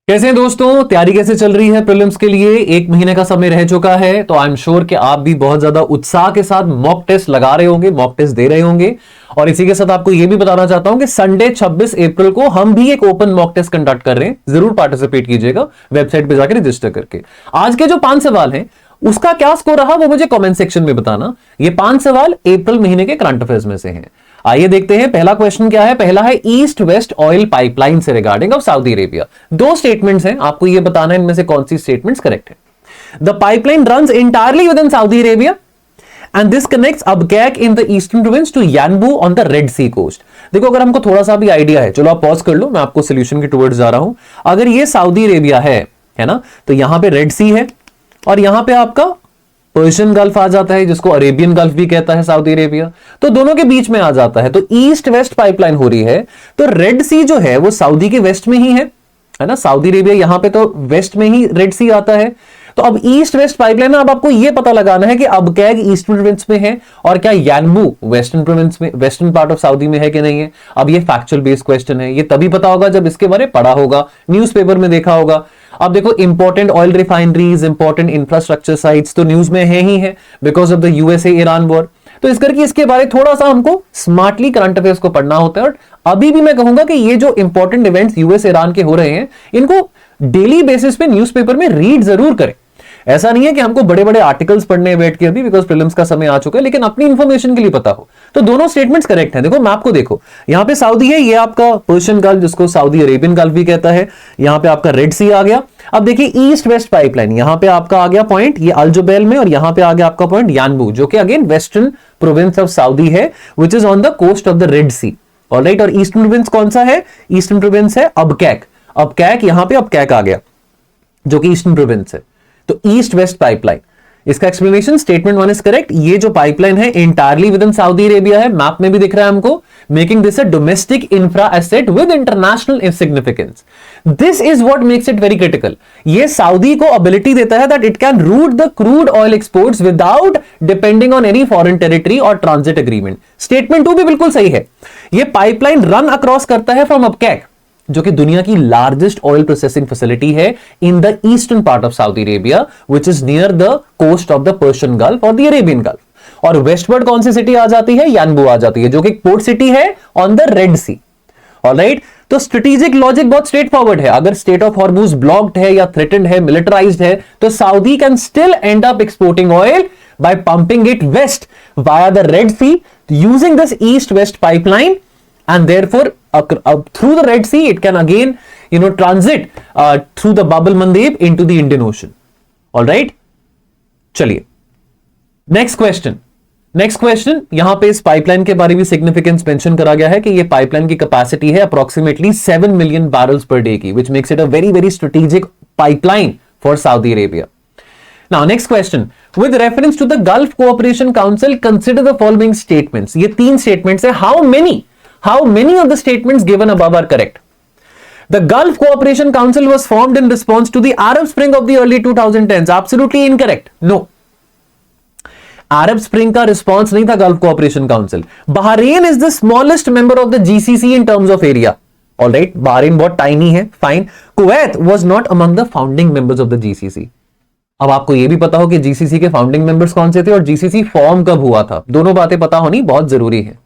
कैसे हैं दोस्तों, तैयारी कैसे चल रही है प्रीलिम्स के लिए। एक महीने का समय रह चुका है, तो आई एम श्योर कि आप भी बहुत ज्यादा उत्साह के साथ मॉक टेस्ट लगा रहे होंगे, मॉक टेस्ट दे रहे होंगे। और इसी के साथ आपको यह भी बताना चाहता हूं कि संडे 26 अप्रैल को हम भी एक ओपन मॉक टेस्ट कंडक्ट कर रहे हैं। जरूर पार्टिसिपेट कीजिएगा वेबसाइट पे जाकर रजिस्टर करके। आज के जो 5 सवाल हैं उसका क्या स्कोर रहा वो मुझे कमेंट सेक्शन में बताना। ये 5 सवाल अप्रैल महीने के करंट अफेयर्स में से हैं। आइए देखते हैं पहला क्वेश्चन क्या है। पहला है ईस्ट वेस्ट ऑयल पाइपलाइन से regarding of Saudi Arabia. 2 statements हैं, आपको यह बताना है इनमें से कौन सी स्टेटमेंट्स करेक्ट है। The pipeline runs entirely within Saudi Arabia and this connects Abqaiq in the Eastern Province to Yanbu on the Red Sea coast. देखो, अगर हमको थोड़ा सा भी आइडिया है, चलो आप पॉज कर लो, मैं आपको सोल्यूशन के टुवर्ड्स जा रहा हूं। अगर ये सऊदी अरेबिया है ना, तो यहां पे रेड सी है और यहां पे आपका पर्शियन गल्फ आ जाता है, जिसको अरेबियन गल्फ भी कहता है सऊदी अरेबिया, तो दोनों के बीच में आ जाता है। तो ईस्ट वेस्ट पाइपलाइन हो रही है, तो रेड सी जो है वो सऊदी के वेस्ट में ही है ना। सऊदी अरेबिया यहां पे तो वेस्ट में ही रेड सी आता है। तो अब ईस्ट वेस्ट पाइपलाइन, अब आपको यह पता लगाना है कि अबकैक ईस्टर्न प्रोविंस में है और क्या यानबू वेस्टर्न प्रोविंस में, वेस्टर्न पार्ट ऑफ सऊदी में है कि नहीं है। अब ये फैक्चुअल बेस्ड क्वेश्चन है, ये तभी पता होगा जब इसके बारे में पढ़ा होगा, न्यूज़पेपर में देखा होगा। अब देखो, important oil refineries, important infrastructure sites तो न्यूज में है ही है because of the USA Iran war. तो इस करके इसके बारे थोड़ा सा हमको स्मार्टली करंट अफेयर्स को पढ़ना होता है। और अभी भी मैं कहूंगा कि ये जो इंपॉर्टेंट इवेंट्स यूएस ईरान के हो रहे हैं, इनको डेली बेसिस पे न्यूज़पेपर में रीड जरूर करें। ऐसा नहीं है कि हमको बड़े बड़े आर्टिकल्स पढ़ने बैठ के अभी, बिकॉज प्रीलिम्स का समय आ चुका है, लेकिन अपनी इंफॉर्मेशन के लिए पता हो। तो दोनों स्टेटमेंट्स करेक्ट हैं। देखो मैप को देखो, यहां पे सऊदी है, ये आपका पर्शियन गल्फ जिसको सऊदी अरेबियन गल्फ भी कहता है, यहां पे आपका रेड सी आ गया। अब देखिए ईस्ट वेस्ट पाइपलाइन, यहां पे आपका आ गया पॉइंट ये अल जुबैल में, और यहां पे आ गया आपका पॉइंट यानबू, जो कि again Western Province of Saudi है, which is on the coast of the Red Sea. Alright, और ईस्टर्न प्रोविंस कौन सा है? ईस्टर्न प्रोविंस है अबकैक। अबकैक, यहां पे अबकैक आ गया जो कि ईस्टर्न प्रोविंस है। तो ईस्ट वेस्ट पाइपलाइन, इसका एक्सप्लेनेशन स्टेटमेंट 1 इज करेक्ट। ये जो पाइपलाइन है entirely within Saudi Arabia है, मैप में भी दिख रहा है हमको, making this a domestic infra asset with international significance. This is what makes it very critical. ये सऊदी को एबिलिटी देता है that it can route the crude oil exports without depending on any foreign territory और transit agreement. Statement 2 भी बिल्कुल सही है। ये पाइपलाइन रन अक्रॉस करता है फ्रॉम अबकैक, जो कि दुनिया की लार्जेस्ट ऑयल प्रोसेसिंग फैसिलिटी है in the eastern part of Saudi Arabia, which is near the coast of the Persian Gulf और द अरेबियन गल्फ। और वेस्टवर्ड कौन सी सिटी आ जाती है? यानबू आ जाती है, जो कि पोर्ट सिटी है on the Red Sea. Alright, तो स्ट्रेटेजिक लॉजिक बहुत स्ट्रेट फॉरवर्ड है। अगर स्टेट ऑफ हॉर्मुज ब्लॉक्ड है या थ्रेटेंड है, मिलिटराइज्ड है, तो Saudi can still end up exporting oil by pumping it west via the Red Sea using this east west pipeline, and therefore through the Red Sea it can again transit through the Bab el-Mandeb into the Indian Ocean. All right, चलिए next question. यहां पे इस pipeline के बारे में significance mention करा गया है कि ये पाइपलाइन की कैपेसिटी है approximately 7 million barrels per day की, which makes it a very very strategic pipeline for Saudi Arabia. Now next question, with reference to the Gulf Cooperation Council consider the following statements. ये 3 statements है। How many of the statements given above are correct? The Gulf Cooperation Council was formed in response to the Arab Spring of the early 2010s. Absolutely incorrect. No. Arab Spring का response नहीं था Gulf Cooperation Council. Bahrain is the smallest member of the GCC in terms of area. Alright, Bahrain बहुत tiny है. Fine. Kuwait was not among the founding members of the GCC. अब आपको यह भी पता हो कि GCC के founding members कौन से थे और GCC फॉर्म कब हुआ था। दोनों बातें पता होनी बहुत जरूरी है।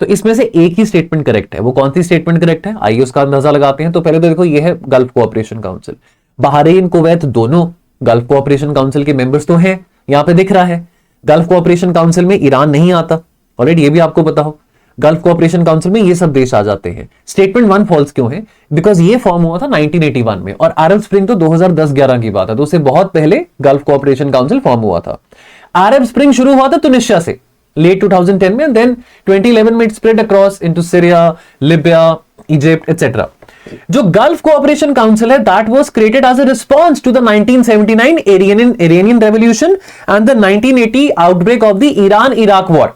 तो इसमें से एक ही स्टेटमेंट करेक्ट है। वो कौन सी स्टेटमेंट करेक्ट है, आइए उसका अंदाजा लगाते हैं। तो पहले तो देखो, ये है gulf Cooperation council. Bahrain, Kuwait दोनों गल्फ कोऑपरेशन काउंसिल के मेंबर्स तो हैं, यहां पे दिख रहा है। गल्फ कोऑपरेशन काउंसिल में ईरान नहीं आता, ऑलरेडी ये भी आपको पता हो। गल्फ कोऑपरेशन काउंसिल में ये सब देश आ जाते हैं। स्टेटमेंट 1 फॉल्स क्यों है? बिकॉज ये फॉर्म हुआ था 1981 में और अरब स्प्रिंग तो 2010-11 की बात है, तो उससे बहुत पहले गल्फ कोऑपरेशन काउंसिल फॉर्म हुआ था। अरब स्प्रिंग शुरू हुआ था तुनिसिया से लेट 2010 में, देन 2011 में it spread across into Syria, Libya, Egypt etcetera. जो गल्फ कोऑपरेशन काउंसिल है that was created as a response to the 1979 Iranian revolution and the 1980 outbreak of the Iran Iraq war,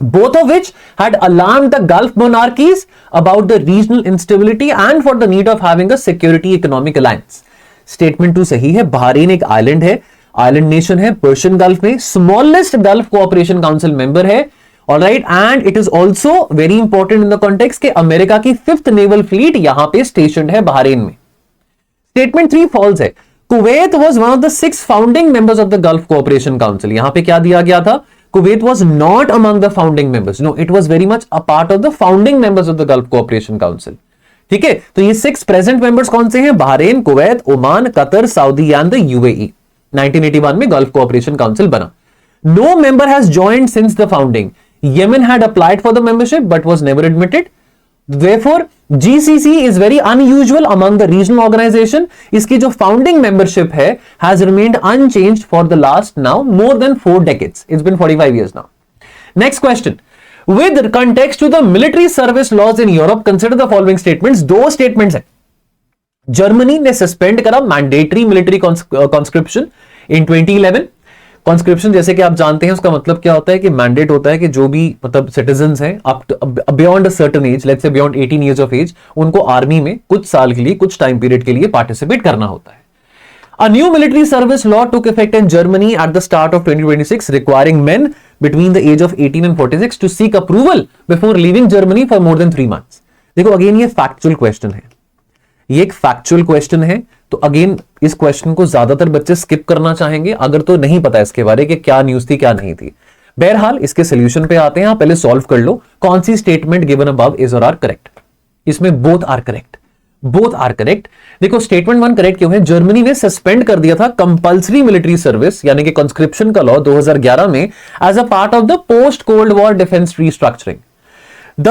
both of which had alarmed the Gulf monarchies about the regional instability and for the need of having a security economic alliance. Statement 2 सही है। Bahrain एक island है, island nation है Persian Gulf में, smallest Gulf Cooperation Council member है। Alright, and it is also very important in the context कि America की 5th naval fleet यहां पे स्टेशन्ड है बहरीन में। स्टेटमेंट 3 फॉल्स है। Kuwait was one of the 6 founding members of the Gulf Cooperation Council. यहां पे क्या दिया गया था? Kuwait was not among the founding members, no it was very much a part of the founding members of the Gulf Cooperation Council. ठीक है, तो ये 6 प्रेजेंट मेंबर्स कौन से हैं? Bahrain, Kuwait, Oman, Qatar, Saudi and the UAE. 1981 में Gulf Cooperation Council बना। No member has joined since the founding. Yemen had applied for the membership but was never admitted. Therefore, GCC is very unusual among the regional organization. इसकी जो founding membership है has remained unchanged for the last now more than 4 decades. It's been 45 years now. Next question. With context to the military service laws in Europe, consider the following statements. 2 statements हैं। Germany ने suspend करा mandatory military conscription इन 2011। Conscription जैसे कि आप जानते हैं उसका मतलब क्या होता है कि मैंडेट होता है कि जो भी मतलब सिटीजंस हैं up beyond a certain age, let's say beyond 18 years of age, उनको आर्मी में कुछ साल के लिए, कुछ टाइम पीरियड के लिए पार्टिसिपेट करना होता है। A new military service law took effect in Germany at the start of 2026, requiring men between the age of 18 and 46 to seek approval before leaving Germany for more than 3 months. देखो again ये factual question है, ये एक factual question है, तो again इस question को ज्यादातर बच्चे स्किप करना चाहेंगे अगर तो नहीं पता इसके बारे कि क्या न्यूज थी क्या नहीं थी। बहरहाल इसके सोल्यूशन पे आते हैं, आप पहले सॉल्व कर लो कौन सी स्टेटमेंट गिवन अबव इज और आर करेक्ट। इसमें both are correct, both are correct. देखो स्टेटमेंट 1 करेक्ट क्यों है? जर्मनी ने सस्पेंड कर दिया था कंपल्सरी मिलिट्री सर्विस यानी कि कॉन्स्क्रिप्शन का लॉ 2011 में as a part of the post cold war defence restructuring. The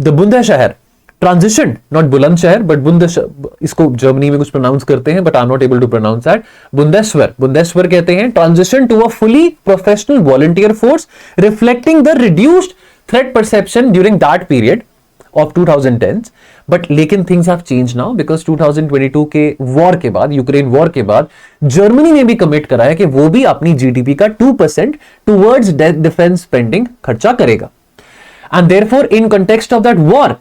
Bundeswehr transition, not Bulandshahr but Bundeswehr, इसको जर्मनी में कुछ प्रोनाउंस करते हैं but I am not able to pronounce that. Bundeswehr कहते हैं। Transition to a fully professional volunteer force reflecting the reduced threat perception during that period of 2010s, but लेकिन things have change now because 2022 के war के बाद, Ukraine war के बाद Germany ने भी कमिट करा है कि वो भी अपनी जीडीपी का 2% टुवर्ड्स डिफेंस स्पेंडिंग खर्चा करेगा। And therefore in context of that war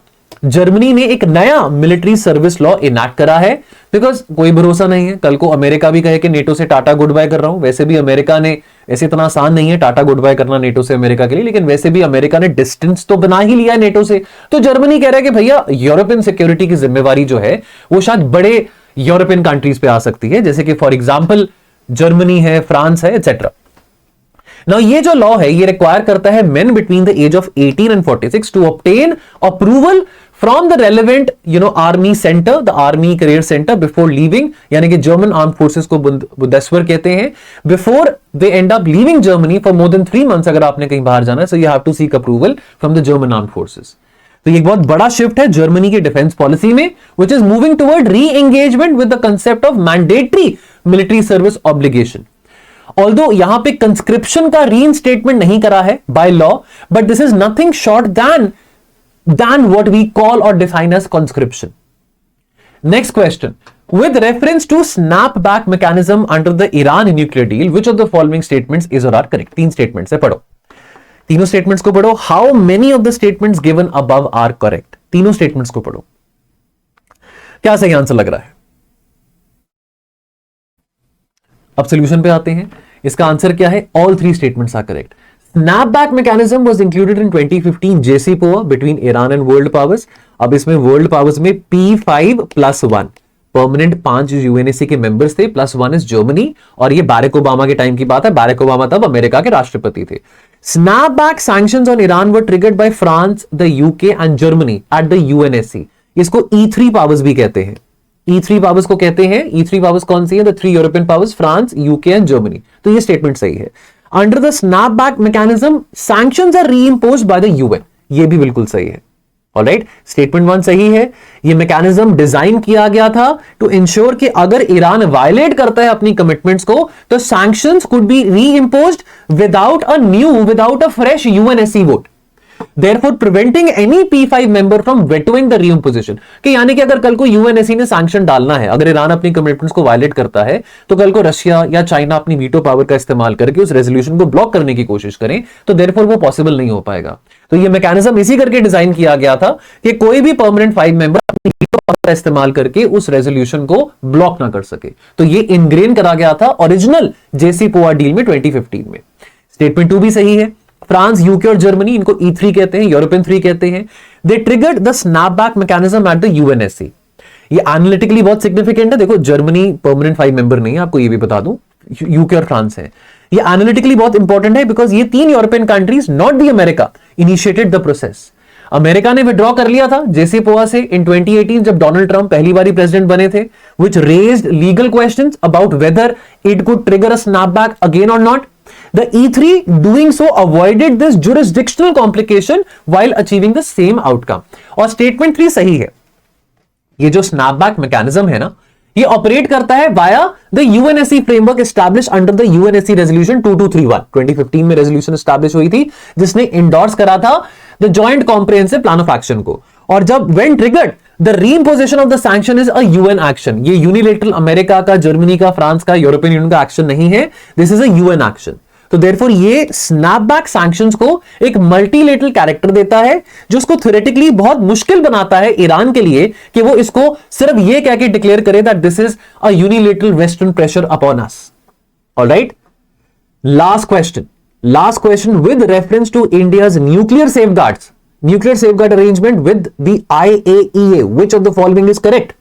Germany ने एक नया मिलिट्री सर्विस लॉ इनैक्ट करा है, बिकॉज कोई भरोसा नहीं है, कल को अमेरिका भी कहे कि नेटो से टाटा गुड बाय कर रहा हूं। वैसे भी अमेरिका ने, ऐसे इतना आसान नहीं है टाटा गुड बाय करना नेटो से अमेरिका के लिए, लेकिन वैसे भी अमेरिका ने डिस्टेंस तो बना ही लिया है नेटो से। तो जर्मनी कह रहा है कि भैया यूरोपियन सिक्योरिटी की जिम्मेवारी जो है वो शायद बड़े यूरोपियन कंट्रीज पे आ सकती है, जैसे कि फॉर एग्जाम्पल जर्मनी है, फ्रांस है, एटसेट्रा। Now, ये जो लॉ है ये रिक्वायर करता है men between the age of 18 and 46 to obtain approval from the relevant army centre, the army career centre before leaving, यानी कि जर्मन आर्म फोर्सेस को बुंदेश्वर कहते हैं, before they end up leaving Germany for more than 3 months। अगर आपने कहीं बाहर जाना है so you have to seek approval from the German arm forces. तो ये एक बहुत बड़ा शिफ्ट है जर्मनी की डिफेंस पॉलिसी में, विच इज मूविंग टुवर्ड री engagement with the concept of mandatory military service obligation. Although यहां पे कंस्क्रिप्शन का रीइंस्टेटमेंट नहीं करा है by law, but this is nothing short than what we call or define as conscription. Next question. With reference to snapback mechanism under the Iran nuclear deal, which of the following statements is or are correct? 3 statements है, पढ़ो तीनों statements को पढ़ो। How many of the statements given above are correct? तीनों statements को पढ़ो, क्या सही आंसर लग रहा है? अब सोल्यूशन पे आते हैं। इसका आंसर क्या है? All 3 statements are correct. Snapback mechanism was included in 2015 JCPOA between Iran and world powers. अब इसमें वर्ल्ड पावर्स में P5+1 परमानेंट 5 यूएनएसी के मेंबर्स थे, +1 इज जर्मनी, और ये बैरक ओबामा के टाइम की बात है। बैरक ओबामा तब अमेरिका के राष्ट्रपति थे। Snapback sanctions on Iran were triggered by France, the UK and Germany at the UNSC. इसको E3 पावर्स भी कहते हैं। E3 पावर्स को कहते हैं। E3 पावर्स कौन सी है? The 3 European powers, France, UK and Germany. तो ये स्टेटमेंट सही है। Under the snapback mechanism, sanctions are reimposed by the UN. ये भी बिल्कुल सही है। Alright, स्टेटमेंट 1 सही है। ये मैकेनिज्म डिजाइन किया गया था टू इंश्योर कि अगर ईरान वायलेट करता है अपनी कमिटमेंट्स को तो sanctions could be reimposed without a fresh UNSC vote, therefore preventing any P5 member from vetoing the reimposition। कि यानी कि अगर कल को यूएनएससी ने सैंक्शन डालना है, अगर ईरान अपनी कमिटमेंट्स को वायलेट करता है तो कल को रशिया या चाइना अपनी वीटो पावर का इस्तेमाल करके उस रेजोल्यूशन को ब्लॉक करने की कोशिश करें, तो therefore वो पॉसिबल नहीं हो पाएगा। तो ये मैकेनिज्म इसी करके डिजाइन किया गया था कि कोई भी परमानेंट 5 मेंबर अपनी वीटो पावर का इस्तेमाल करके उस रेजोल्यूशन को ब्लॉक ना कर सके। तो ये इनग्रेन करा गया था ओरिजिनल JCPOA डील में 2015 में। स्टेटमेंट 2 भी सही है। फ्रांस, यूके और जर्मनी, इनको E3 कहते हैं, यूरोपियन 3 कहते हैं। They triggered the snapback mechanism at the UNSC. ये एनालिटिकली बहुत सिग्निफिकेंट है। देखो जर्मनी परमानेंट 5 मेंबर नहीं है, आपको ये भी बता दूं, यूके और फ्रांस है। ये एनालिटिकली बहुत इंपॉर्टेंट है बिकॉज ये 3 European countries, not the America, initiated the process. America ने विड्रॉ कर लिया था जेसीपोआ से इन 2018 जब डोनाल्ड ट्रंप पहली बार प्रेसिडेंट बने थे, which raised legal questions about whether it could trigger a snapback again or not. The E3 doing so avoided this jurisdictional complication while achieving the same outcome. और statement 3 सही है। ये जो snapback mechanism है ना, ये ऑपरेट करता है via the UNSC framework establish under the UNSC resolution 2231। 2015 में रेजोल्यूशन एस्टैब्लिश हुई थी जिसने इंडोर्स करा था the Joint Comprehensive Plan of Action को। और जब when triggered the reimposition of the sanction is a UN action. ये यूनिलेटरल अमेरिका का, जर्मनी का, फ्रांस का, यूरोपियन यूनियन का एक्शन नहीं है, this is a UN action. तो देयरफॉर ये स्नैपबैक सैंक्शंस को एक मल्टीलेटरल कैरेक्टर देता है जो उसको थ्योरेटिकली बहुत मुश्किल बनाता है ईरान के लिए कि वो इसको सिर्फ ये कह के डिक्लेयर करे that this is a unilateral western pressure upon us. Alright, last question with reference to India's nuclear safeguards, nuclear safeguard arrangement with the IAEA, which of the following is correct?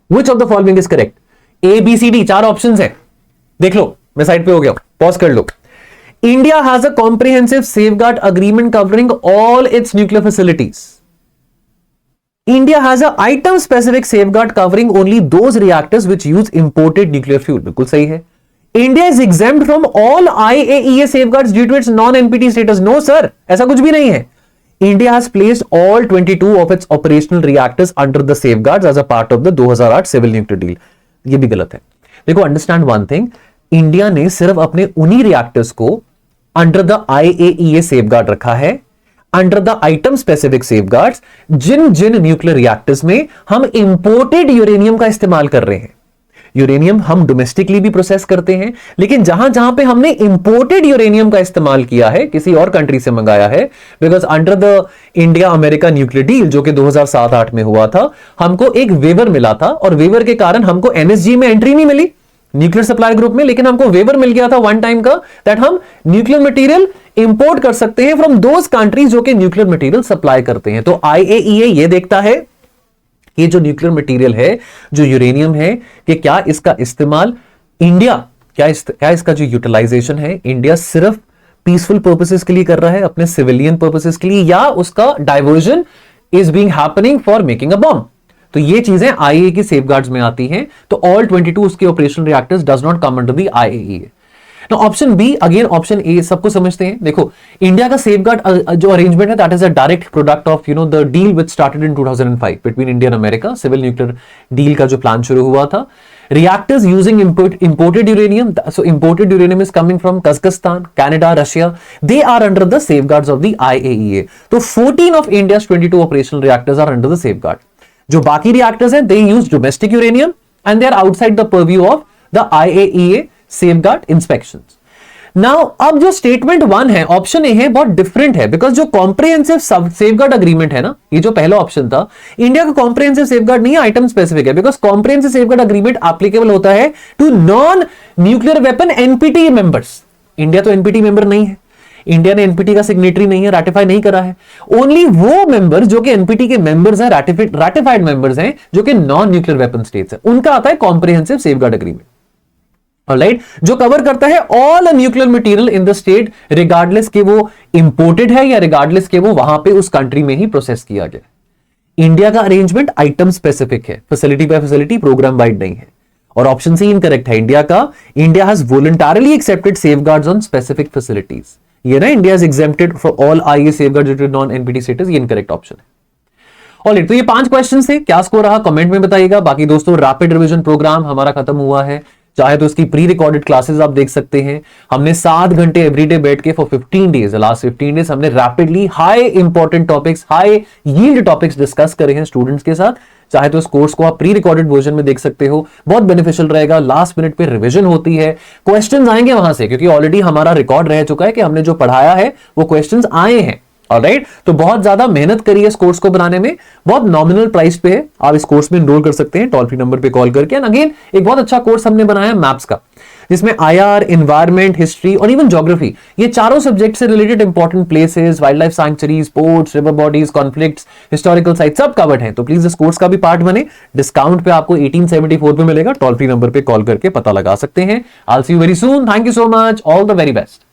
Which of the following is correct? A B C D 4 options है, देख लो, मैं side पे हो गया, pause कर लो। India has a comprehensive safeguard agreement covering all its nuclear facilities. India has a item specific safeguard covering only those reactors which use imported nuclear fuel. बिल्कुल सही है। India is exempt from all IAEA safeguards due to its non NPT status. No sir, ऐसा कुछ भी नहीं है। India has placed all 22 of its operational reactors under the safeguards as a part of the 2008 civil nuclear deal. ये भी गलत है। देखो, अंडरस्टैंड वन थिंग, इंडिया ने सिर्फ अपने उन्हीं रिएक्टर्स को अंडर द IAEA सेफगार्ड रखा है, under the item specific safeguards, जिन जिन न्यूक्लियर रिएक्टर्स में हम इंपोर्टेड यूरेनियम का इस्तेमाल कर रहे हैं। यूरेनियम हम डोमेस्टिकली भी प्रोसेस करते हैं, लेकिन जहां जहां पे हमने इंपोर्टेड यूरेनियम का इस्तेमाल किया है, किसी और कंट्री से मंगाया है, because under the India America nuclear deal जो कि 2007-8 में हुआ था, हमको एक वेवर मिला था और वेवर के कारण हमको NSG में एंट्री नहीं मिली न्यूक्लियर सप्लाई ग्रुप में, लेकिन हमको वेवर मिल गया था वन टाइम का दैट हम न्यूक्लियर मटेरियल इंपोर्ट कर सकते हैं फ्रॉम दोज कंट्रीज जो कि न्यूक्लियर मटेरियल सप्लाई करते हैं। तो IAEA ये देखता है ये जो न्यूक्लियर मटेरियल है, जो यूरेनियम है, कि क्या इसका इस्तेमाल इंडिया, क्या इसका जो यूटिलाइजेशन है, इंडिया सिर्फ पीसफुल पर्पसेस के लिए कर रहा है, अपने सिविलियन पर्पसेस के लिए, या उसका diversion is being happening for making a bomb. तो ये चीजें IAEA की सेफगार्ड्स में आती हैं। तो ऑल 22 उसके operational reactors does not come under the IAEA। Option B, again option A सबको समझते हैं। देखो, इंडिया का सेफगार्ड जो अरेंजमेंट है that is a direct product of the deal which started in 2005 between India and America. Civil nuclear deal का जो plan शुरू हुआ था, reactors using imported uranium, so imported uranium is coming from Kazakhstan, Canada, Russia, they are under the safeguards of the IAEA. तो 14 of India's 22 operational reactors are under the safeguard. जो बाकी reactors हैं, they use domestic uranium and they are outside the purview of the IAEA safeguard inspections. Now अब जो statement 1 है, option A है, बहुत different है, बिकॉज जो कॉम्प्रिहेंसिव सेफगार्ड अग्रीमेंट है ना, ये जो पहला ऑप्शन था, इंडिया का कॉम्प्रिहेंसिव सेफगार्ड नहीं है, आइटम स्पेसिफिक है, because comprehensive safeguard agreement applicable होता है to non nuclear weapon NPT members. India तो एनपीटी मेंबर नहीं है, इंडिया ने एनपीटी का सिग्नेटरी नहीं है, रैटिफाई नहीं करा है। ओनली वो मेंबर जो कि एनपीटी के मेंबर्स हैं, रैटिफाइड मेंबर्स हैं, जो कि नॉन न्यूक्लियर वेपन स्टेट्स है, उनका आता है कॉम्प्रिहेंसिव सेफगार्ड अग्रीमेंट। ऑलराइट, जो कवर करता है all nuclear material in the state, regardless के वो इंपोर्टेड है या रिगार्डलेस के वो वहां पे उस कंट्री में ही प्रोसेस किया गया। इंडिया का अरेंजमेंट आइटम स्पेसिफिक है, facility by facility, programme wide नहीं है। और ऑप्शन सी इनकरेक्ट है। India has voluntarily accepted safeguards on specific facilities. ये ना, India is exempted for all IAEA safeguards due to non NPT status, ये incorrect option है। Alright, तो ये 5 क्वेश्चन थे, क्या स्कोर रहा कमेंट में बताइएगा। बाकी दोस्तों, रैपिड रिवीजन प्रोग्राम हमारा खत्म हुआ है, चाहे तो इसकी प्री रिकॉर्डेड क्लासेस आप देख सकते हैं। हमने 7 घंटे एवरीडे बैठ के फॉर 15 डेज, लास्ट 15 डेज हमने rapidly high important topics, high yield topics discuss करे हैं स्टूडेंट्स के साथ। चाहे तो इस कोर्स को आप प्री रिकॉर्डेड वर्जन में देख सकते हो, बहुत बेनिफिशियल रहेगा। लास्ट मिनट पे रिवीजन होती है, क्वेश्चंस आएंगे वहां से, क्योंकि ऑलरेडी हमारा रिकॉर्ड रह चुका है कि हमने जो पढ़ाया है वो क्वेश्चंस आए हैं। ऑलराइट, तो बहुत ज्यादा मेहनत करिए इस कोर्स को बनाने में, बहुत नॉमिनल प्राइस पे है, आप इस कोर्स में एनरोल कर सकते हैं टोल फ्री नंबर पे कॉल करके। एंड अगेन, एक बहुत अच्छा कोर्स हमने बनाया मैप्स का, जिसमें आईआर, एनवायरमेंट, हिस्ट्री और इवन ज्योग्राफी, ये चारों सब्जेक्ट से related important places, wild life sanctuaries, ports, river bodies, conflicts, historical site सब कवर्ड है। तो प्लीज इस कोर्स का भी पार्ट बने। डिस्काउंट पे आपको 1874 पे मिलेगा। टोल फ्री नंबर पे कॉल करके पता लगा सकते हैं। I will see you very soon. Thank you so much. All the very best.